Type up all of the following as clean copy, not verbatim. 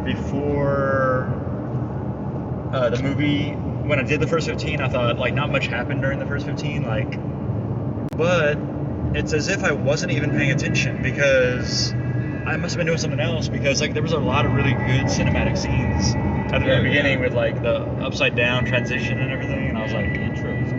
before the movie, when I did the first 15, I thought like not much happened during the first 15, like, but it's as if I wasn't even paying attention because I must have been doing something else, because like there was a lot of really good cinematic scenes at the very beginning with like the upside down transition and everything, and I was like, intros.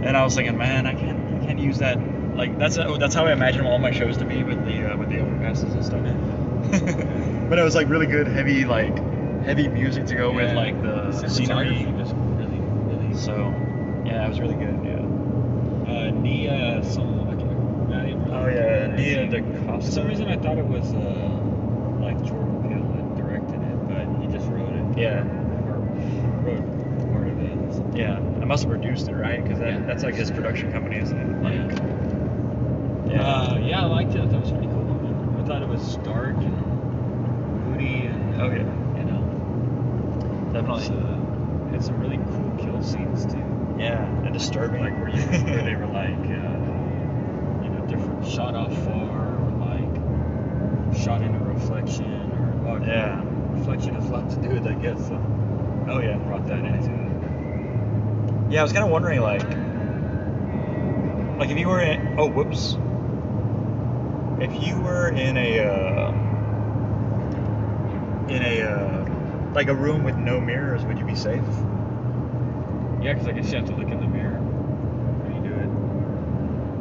And I was thinking, man, I can't use that. Like that's how I imagine all my shows to be with the overpasses and stuff. But it was like really good heavy music to go with like the scenery. Was really, really. So yeah, it was really good. Yeah. Nia Nia DaCosta. For some reason I thought it was like Jordan Peele that directed it, but he just wrote it. Yeah. Or wrote part of it. So. Yeah, I must have produced it, right? Because that's like his production company, isn't it? Like, yeah, I liked it. I thought it was pretty cool. I thought it was dark and moody and you know, definitely. Had some really cool kill scenes too. Yeah, and disturbing. Like where they were like, you know, different shot off far, or like shot in a reflection, or reflection has a lot to do with, I guess. So brought that into it. Yeah, I was kind of wondering, like if you were in, if you were in a like a room with no mirrors, would you be safe? Yeah, because I guess you have to look in the mirror when you do it.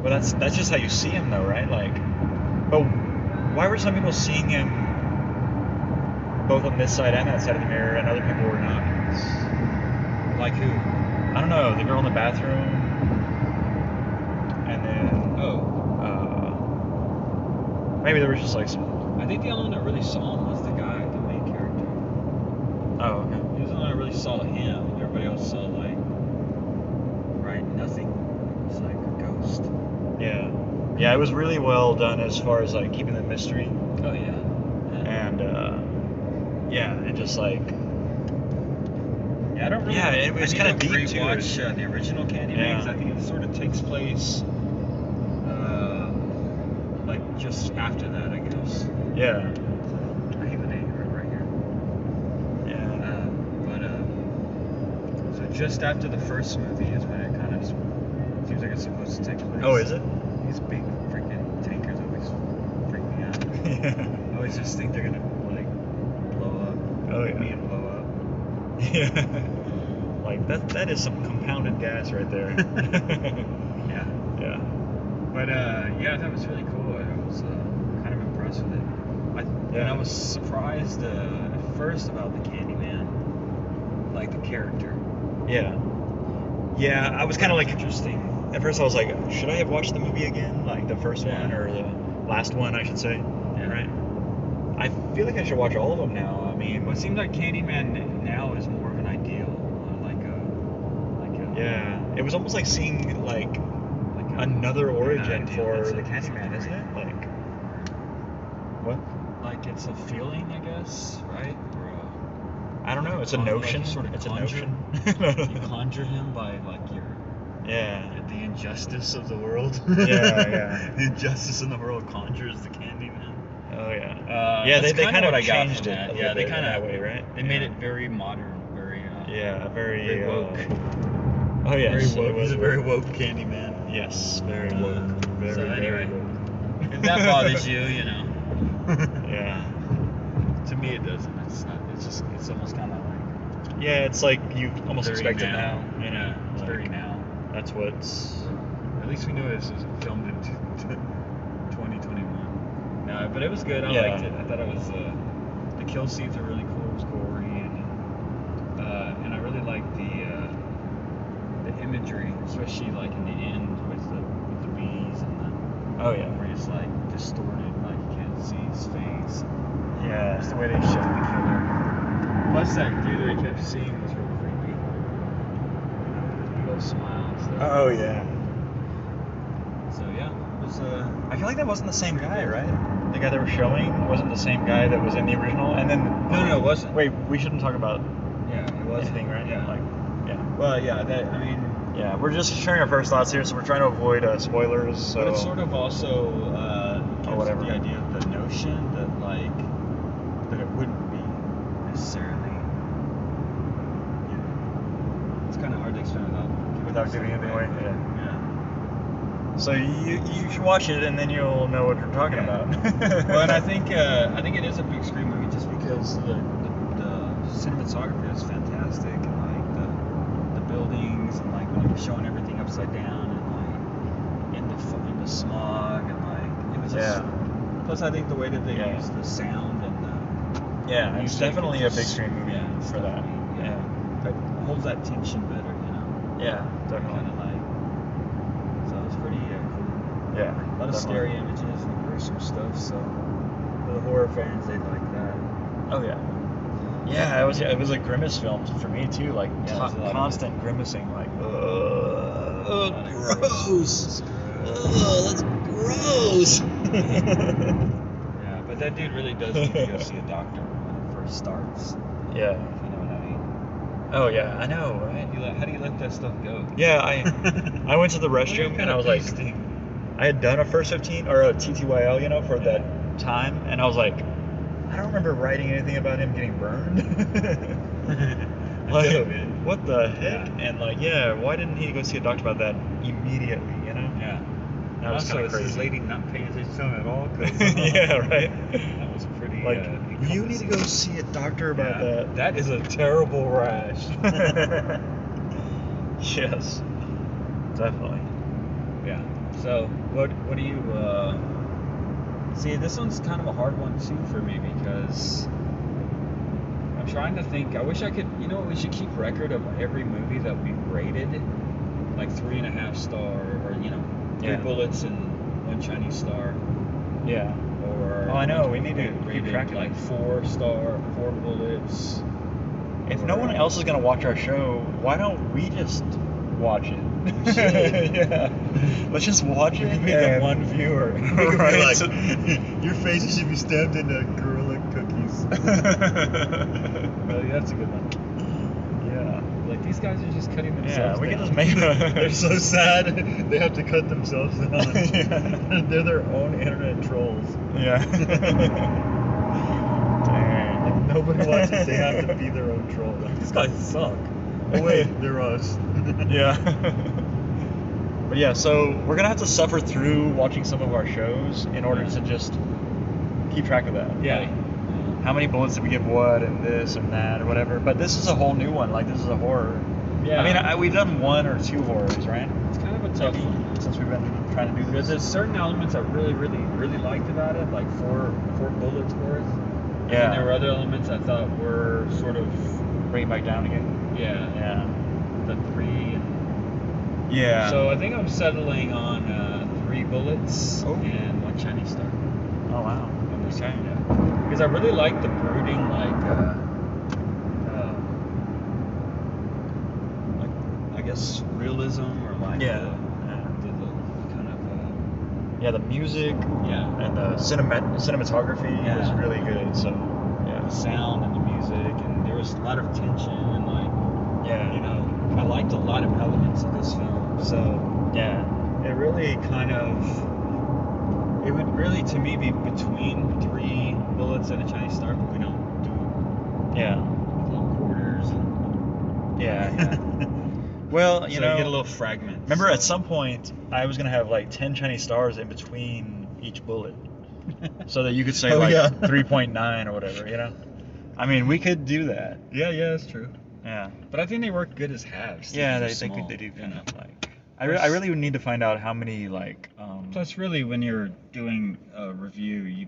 But that's just how you see him, though, right? Like, but why were some people seeing him both on this side and that side of the mirror, and other people were not? Like who? I don't know. The girl in the bathroom, and then maybe there was just like some. I think the only one that really saw him was the guy, the main character. Oh, okay. He was the one that really saw him. Everybody else saw nothing. It's like a ghost. Yeah. Yeah, it was really well done as far as like keeping the mystery. Oh yeah. And and just like. Yeah, I don't really. Yeah, it was kind of deep too. Watch the original Candyman, because I think it sort of takes place, like just after that, I guess. Yeah. I have an A right here. Yeah. So just after the first movie is when it kind of seems like it's supposed to take place. Oh, is it? These big freaking tankers always freak me out. Yeah. I always just think they're gonna like blow up. Oh yeah. Me and blow up. Yeah. Like that is some compounded gas right there. Yeah. Yeah. But I thought it was really cool. I was kind of impressed with it. And I was surprised at first about the Candyman, like the character. Yeah. Yeah, I was kind of like interesting. At first I was like, should I have watched the movie again? Like the first one or the last one, I should say. Yeah. Right? I feel like I should watch all of them now. I mean, it seems like Candyman now is more of an ideal, yeah. It was almost like seeing like another origin for the Candyman, isn't it? Like what? Like it's a feeling, I guess, right? Or I don't know. It's a notion. Like sort of it's conjure, a notion. You conjure him by like your the injustice of the world. Yeah. The injustice in the world conjures the Candyman. Oh yeah. They kind of changed it. Yeah, they kind of that way, right? They made it very modern, very very woke. Oh yeah, very woke. He's a very woke Candyman. Yes, very woke. Very, so anyway, very woke. If that bothers you, you know. Yeah. To me, it doesn't. It's not. It's almost kind of like. Yeah, it's like you almost expect it now. You know, it's like, very now. That's what's. At least we knew this was filmed in 2021. No, but it was good. I liked it. I thought it was. The kill scenes are really cool. It was gory, and I really liked the imagery, especially like in the end with the bees and the. Oh yeah. Where it's like distorted, like you can't see his face. Yeah. Just the way they showed the killer. Plus that dude that I kept seeing was really creepy. Big old smile and stuff. Oh yeah. So yeah, it was I feel like that wasn't the same guy, right? The guy they were showing wasn't the same guy that was in the original, and then No, it wasn't. Wait, we shouldn't talk about it wasn't anything, right? Yeah. Yeah. Well, yeah. That I mean. Yeah, we're just sharing our first thoughts here, so we're trying to avoid spoilers. So. But it sort of also gives whatever. the idea of the notion that like that it wouldn't be necessarily. You know, it's kind of hard to explain Without giving anything away. Yeah. Yeah. So you should watch it and then you'll know what we're talking about. Well, and I think it is a big screen movie just because the cinematography is fantastic, and like the buildings, and like when they were showing everything upside down, and like in the smog, and like it was just. Plus, I think the way that they use the sound and the it's definitely a big screen movie for that. Yeah, that holds that tension better, you know. Yeah, definitely. Kind of like. So it's pretty cool. Yeah, a lot of scary images and gruesome stuff. So for the horror fans, they like that. Oh yeah. Yeah, it was a grimace film for me too, like constant grimacing, like gross. That's gross. Yeah, but that dude really does need to go see a doctor when it first starts. Yeah. If you know what I mean. Oh yeah, I know, right? How do you let that stuff go? Yeah, I went to the restroom and I was like, I had done a first 15 or a TTYL, you know, for that time, and I was like, I don't remember writing anything about him getting burned. Like, what the heck? Yeah. And like, why didn't he go see a doctor about that immediately, you know? Yeah. That was kind of crazy. This lady not paying attention to him at all. Yeah, right. That was pretty. Like, you need to go see a doctor about that. That is a terrible rash. Yes, definitely. Yeah. So, what do you see? This one's kind of a hard one too for me because I'm trying to think. I wish I could. You know what? We should keep record of every movie that we've rated, like 3.5 star, or 3 bullets and 1 Chinese star. Yeah. Or I know. We need to rate keep track of like 4 star, 4 bullets. If no one else is gonna watch our show, why don't we just watch it? Yeah. Let's just watch it. Be the one viewer. Right. Like, your face should be stamped into Gorilla Cookies. Oh, yeah, that's a good one. Yeah. Like, these guys are just cutting themselves Yeah, we down. can just make They're so sad. They have to cut themselves down. Yeah. They're their own internet trolls. Yeah. Dang. Like, nobody watches. They have to be their own troll. Like, these guys suck. Oh, wait, they're us. Yeah. But yeah, so we're gonna have to suffer through watching some of our shows in order to just keep track of that. Yeah. Like, how many bullets did we give what, and this and that, or whatever. But this is a whole new one. Like, this is a horror. Yeah. I mean, we've done 1 or 2 horrors, right? It's kind of a tough one. Since we've been trying to do this. There's certain elements I really, really, really liked about it, like 4 bullets worth. Yeah. And there were other elements I thought were sort of... Bring it back down again. Yeah. The 3 and... Yeah. So I think I'm settling on 3 bullets and 1 Chinese star. Oh, wow. Okay. Yeah. Because I really like the brooding, like I guess realism, or like the kind of the music and the cinematography was really good. So the sound and the music, and there was a lot of tension, and like I liked a lot of elements of this film. So it really kind of. It would really, to me, be between 3 bullets and a Chinese star, but we don't do little quarters. And Well, you get a little fragment. Remember, at some point, I was gonna have like 10 Chinese stars in between each bullet, so that you could say 3.9 or whatever. You know, I mean, we could do that. Yeah, that's true. Yeah. But I think they work good as halves. Yeah, they do kind of like. I really would need to find out how many like. Plus, really, when you're doing a review,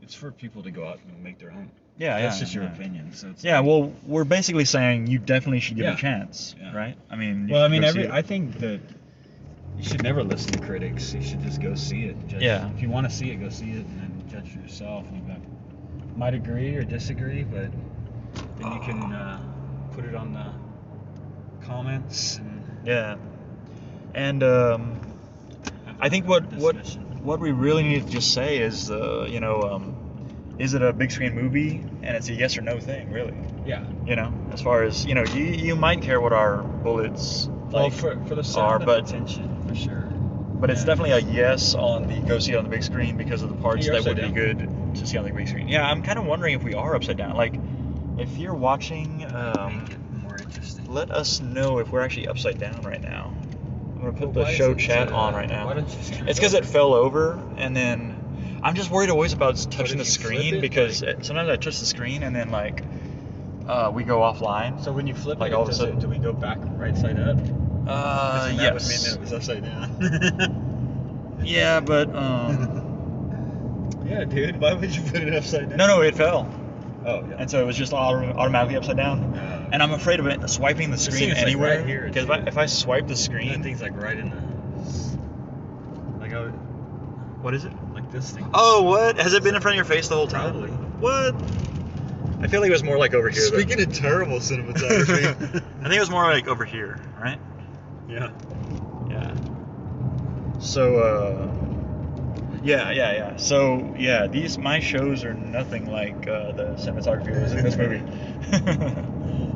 it's for people to go out and make their own. That's just your opinion. So it's well, we're basically saying you definitely should give it a chance, right? I mean. I think that you should never listen to critics. You should just go see it. If you want to see it, go see it, and then judge for yourself. You might agree or disagree, but then you can put it on the comments. And I think what we really need to just say is is it a big screen movie, and it's a yes or no thing, really. Yeah. As far as you might care what our bullets for the sound and attention, for sure. But it's definitely a yes on the go see it on the big screen because of the parts that would be good to see on the big screen. Yeah, I'm kind of wondering if we are upside down. Like If you're watching, Make it more interesting. let us know if we're actually upside down right now. I'm gonna put Well, the why show is it, chat on right now. Why don't you scoot It's because it over? fell over, and then I'm just worried always about touching if the you flip screen it, because like- sometimes I touch the screen and then like we go offline. So when you flip Like it, all of a sudden- do we go back right side up? Because then that would mean that Yes. it was upside down. Yeah, but Yeah, dude. Why would you put it upside down? no, it fell, Oh, yeah. and so it was just automatically upside down. And I'm afraid of it swiping the This screen thing is, like, anywhere right here, because too. if I swipe the That screen, thing's like right in the. Like, what is it? like this thing. Oh, what? Has it been in front of your face the whole time? Probably. What? I feel like it was more like over here. though. Speaking of terrible cinematography. I think it was more like over here, right? Yeah. Yeah. So, yeah. So, yeah, my shows are nothing like the cinematography was in this movie.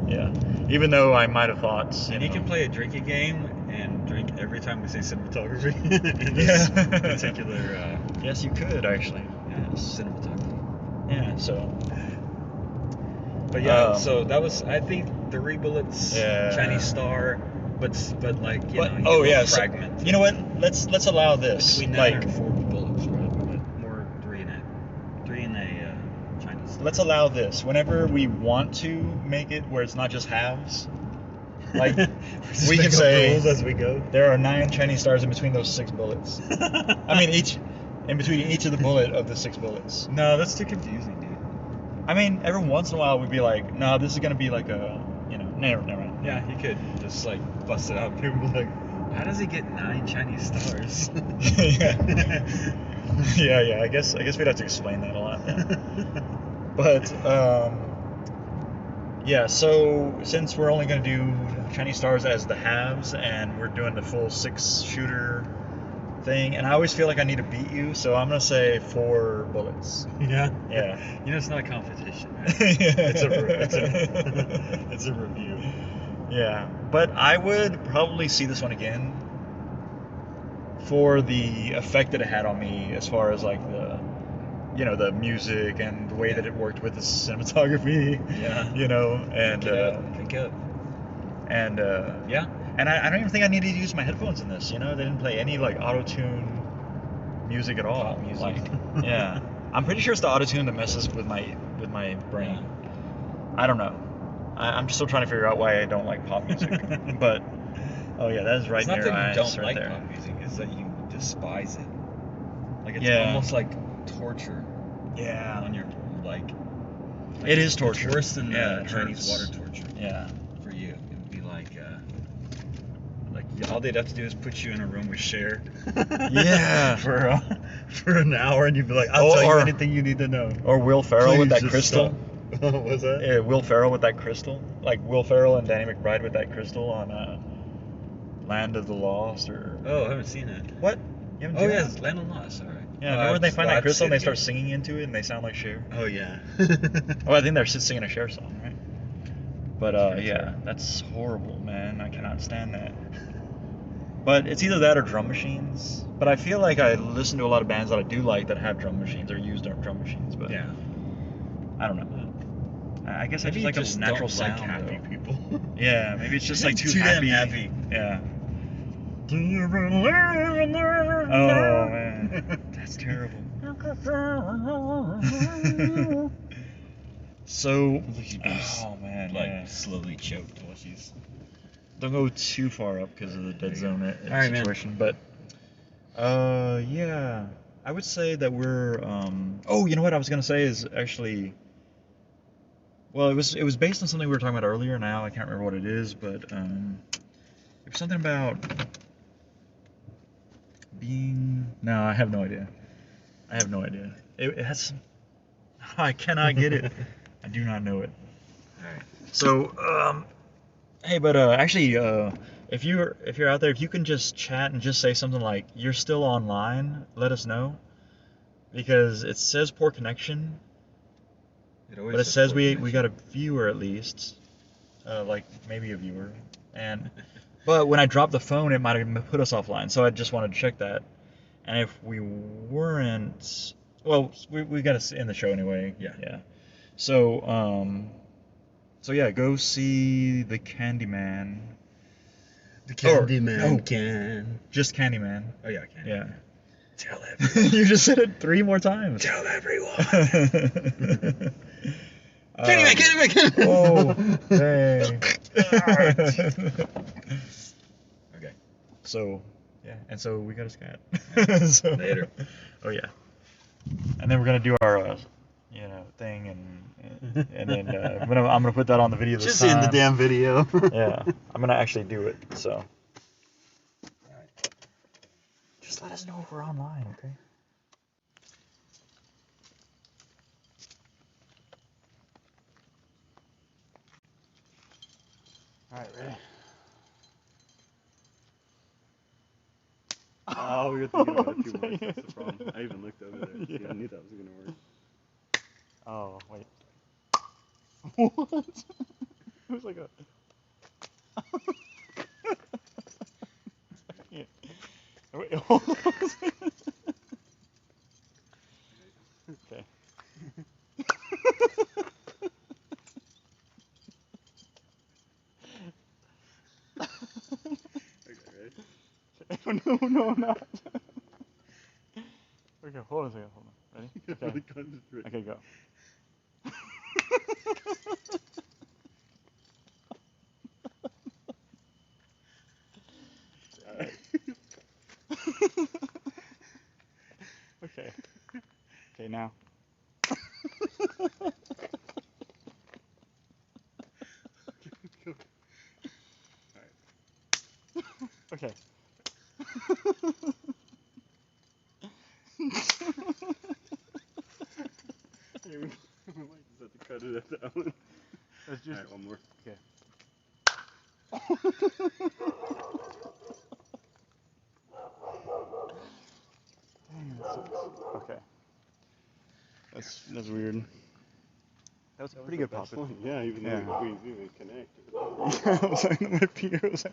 Yeah. Even though I might have thought, And you can play a drinking game and drink every time we say cinematography. In Yeah. this particular. Yes, you could actually. Yes. Cinematography. Yeah. So. But yeah, Um, so that was, I think, 3 bullets, Yeah. Chinese star, but like, you know, you oh get a yeah. So, fragment. you know what? Let's allow this. Between that Like, and 4 bullets, right? But more 3 in a Chinese star. let's allow this. Whenever we want to make it where it's not just halves, like we can say rules as we go. there are 9 Chinese stars in between those 6 bullets. I mean, in between each of the bullet of the 6 bullets. No, that's too confusing, dude. I mean, every once in a while we'd be like, no, this is gonna be like a, never mind. Yeah, you could just like bust it out and people be like, how does he get 9 Chinese stars? yeah. I guess we'd have to explain that a lot. Yeah. But yeah. So since we're only gonna do Chinese stars as the halves, and we're doing the full 6-shooter thing, and I always feel like I need to beat you, so I'm gonna say 4 bullets. Yeah. Yeah. You know, it's not a competition, right? It's a review. Yeah, but I would probably see this one again for the effect that it had on me, as far as like the music and the way that it worked with the cinematography. Yeah. And Pick up. and yeah, and I don't even think I needed to use my headphones in this. They didn't play any like auto-tune music at all. Pop music. Like, yeah, I'm pretty sure it's the auto-tune that messes with my brain. I don't know. I'm still trying to figure out why I don't like pop music. But oh yeah, that is right It's in not your that eyes, you don't right like there. pop music, it's that you despise it. Like, it's Yeah. almost like torture Yeah, on your, like it is torture. It's worse than Yeah, the it Chinese hurts. water torture Yeah. for you. It would be like all they'd have to do is put you in a room with Cher. Yeah. for an hour, and you'd be like, I'll Oh, tell you or- anything you need to know. Or Will Ferrell with Please that just crystal. stop. What was that? Yeah, Will Ferrell with that crystal. Like Will Ferrell and Danny McBride with that crystal on Land of the Lost, or Oh, I haven't seen it. what? You haven't Oh seen yeah, that? it's Land of Lost. All right. Yeah, remember when they find that crystal and they start singing. singing into it and they sound like Cher? Oh yeah. Oh, I think they're singing a Cher song, right? But Sure, yeah, sure. that's horrible, man. I cannot stand that. But it's either that or drum machines. But I feel like I listen to a lot of bands that I do like that have drum machines or use drum machines. But Yeah. I don't know. I guess Maybe I just like you a natural don't like sound. happy though. people. Yeah, maybe it's just like too damn happy. happy. Yeah. Do you believe in the Oh man, that's terrible. So, oh man, like yeah. slowly choked while she's. Don't go too far up because of the dead zone All right, man. situation. But yeah, I would say that we're. Oh, you know what I was gonna say is actually. Well, it was based on something we were talking about earlier. Now I can't remember what it is, but it was something about being. No, I have no idea. It has. I cannot get it. I do not know it. All right. So, hey, but actually, if you're out there, if you can just chat and just say something like "You're still online," let us know, because it says poor connection, but it says we got a viewer at least, like maybe a viewer, but when I dropped the phone, it might have put us offline. So I just wanted to check that, and if we weren't, well, we got to end the show anyway. Yeah. Yeah. So So yeah, go see the Candyman. The Candyman can. Just Candyman. Oh yeah, Candyman. Yeah. Tell everyone. You just said it 3 more times. Tell everyone. Candyman. Oh, dang. Okay. So, yeah, and so we got a scat. So, Later. Oh yeah. And then we're gonna do our, thing, and then I'm gonna put that on the video this Just time. in the damn video. Yeah, I'm gonna actually do it. So. Just let us know if we're online, okay? Alright, ready? Oh, we were thinking about a few more. That's the problem. I even looked over there. Yeah. I knew that was gonna work. Oh, wait. What? It was like a... Yeah. Wait, hold on. Okay. Okay, ready? No, I'm not. Okay, hold on a second. Hold on. Ready? Okay. Really concentrate. Okay, go. Okay. Okay, now. Okay. We might just have to cut it at that one. Let's just... Alright, one more. Okay. Dang, that sucks. Okay. That's weird. That was a pretty good pop. Yeah, even though we didn't connect. Yeah, I was like, my finger was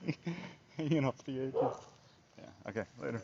hanging off the edges. Yeah, okay, later.